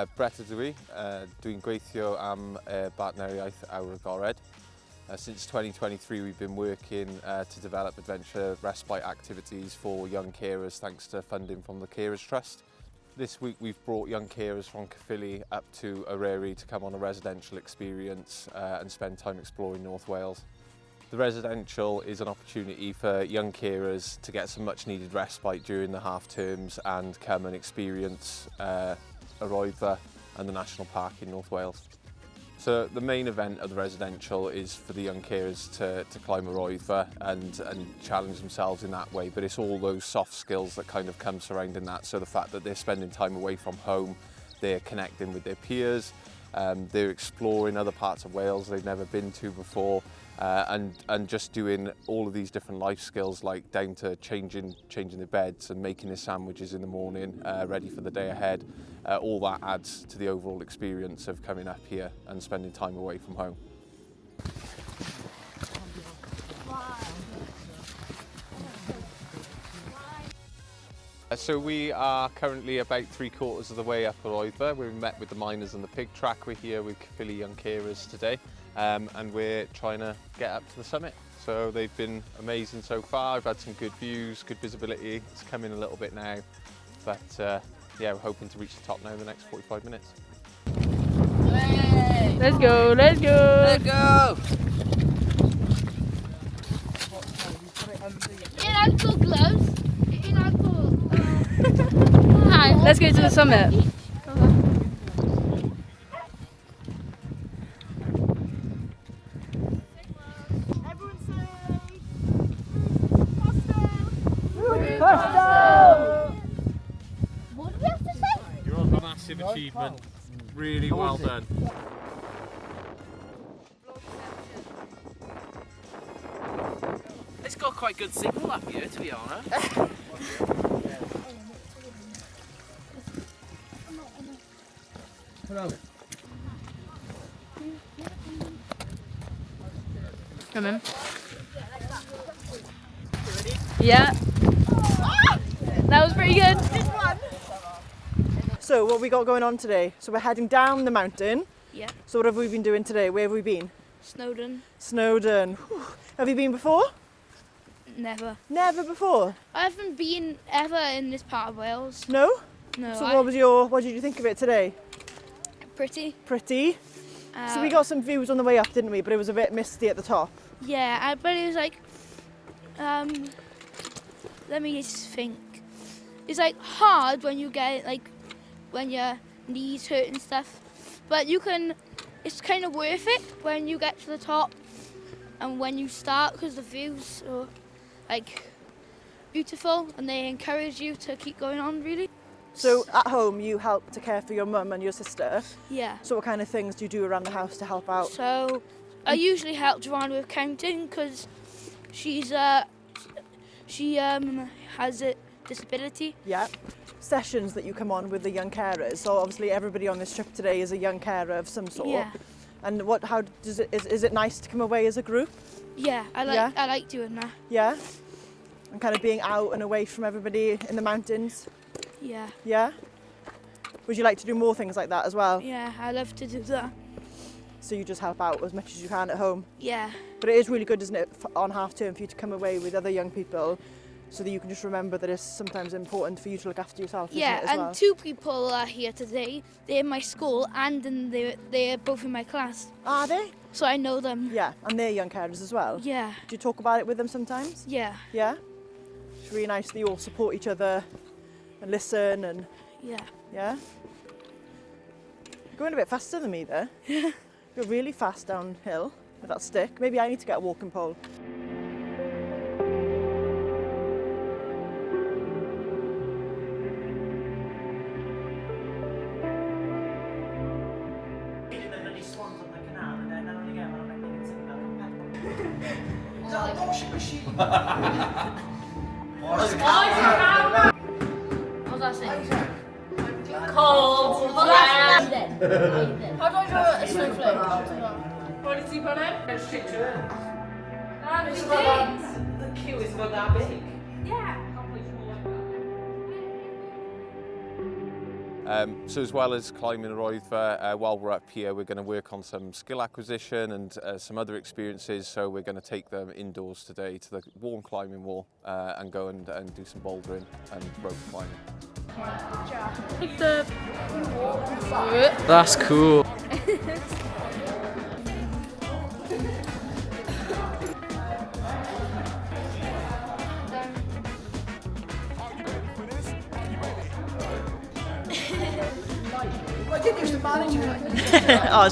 Brett ydw i, dwi'n gweithio am bartneriaeth Yr Wyddfa. Since 2023 we've been working to develop adventure respite activities for young carers thanks to funding from the Carers Trust. This week we've brought young carers from Caerphilly up to Eryri to come on a residential experience and spend time exploring North Wales. The residential is an opportunity for young carers to get some much needed respite during the half terms and come and experience Yr Wyddfa and the National Park in North Wales. So the main event of the residential is for the young carers to climb Yr Wyddfa and challenge themselves in that way, but it's all those soft skills that kind of come surrounding that. So the fact that they're spending time away from home, they're connecting with their peers, they're exploring other parts of Wales they've never been to before, and just doing all of these different life skills, like down to changing their beds and making their sandwiches in the morning, ready for the day ahead. All that adds to the overall experience of coming up here and spending time away from home. So we are currently about 3/4 of the way up Yr Wyddfa. We've met with the miners and the pig track. We're here with Caerphilly young carers today, and we're trying to get up to the summit. So they've been amazing so far. I've had some good views, good visibility. It's coming a little bit now, but yeah, we're hoping to reach the top now in the next 45 minutes. Let's go, let's go! Let's go! In ankle gloves. In ankle. Let's go to the summit. What do we have to say? You're on a massive achievement. Really well done. It's got quite good signal up here, to be honest. Come in. Yeah. That was pretty good. So what have we got going on today? So we're heading down the mountain. Yeah. So what have we been doing today? Where have we been? Snowdon. Snowdon. Whew. Have you been before? Never. Never before? I haven't been ever in this part of Wales. No? No. So what did you think of it today? Pretty. Pretty. So we got some views on the way up, didn't we? But it was a bit misty at the top. Yeah, but it was like, let me just think. It's like hard when you get like, when your knees hurt and stuff. But it's kind of worth it when you get to the top and when you start, because the views are like beautiful and they encourage you to keep going on, really. So at home you help to care for your mum and your sister. Yeah. So what kind of things do you do around the house to help out? So I usually help Joanna with counting because she has a disability. Yeah. Sessions that you come on with the young carers. So obviously everybody on this trip today is a young carer of some sort. Yeah. And is it nice to come away as a group? Yeah, I like doing that. Yeah. And kind of being out and away from everybody in the mountains. Yeah. Yeah. Would you like to do more things like that as well? Yeah, I love to do that. So you just help out as much as you can at home. Yeah. But it is really good, isn't it, on half term for you to come away with other young people, so that you can just remember that it's sometimes important for you to look after yourself. Yeah, isn't it, as and well? 2 people are here today. They're in my school and they're both in my class. Are they? So I know them. Yeah, and they're young carers as well. Yeah. Do you talk about it with them sometimes? Yeah. Yeah? It's really nice that you all support each other and listen and... Yeah. Yeah? You're going a bit faster than me there. You're really fast downhill with that stick. Maybe I need to get a walking pole. What's that saying? Cold. How do I draw a snowflake? What did he put in? A straight turn. And we did. The queue is not that big. Yeah. So as well as climbing Yr Wyddfa, while we're up here, we're going to work on some skill acquisition and some other experiences. So we're going to take them indoors today to the warm climbing wall and go and do some bouldering and rope climbing. That's cool. I didn't use the manager. Oh,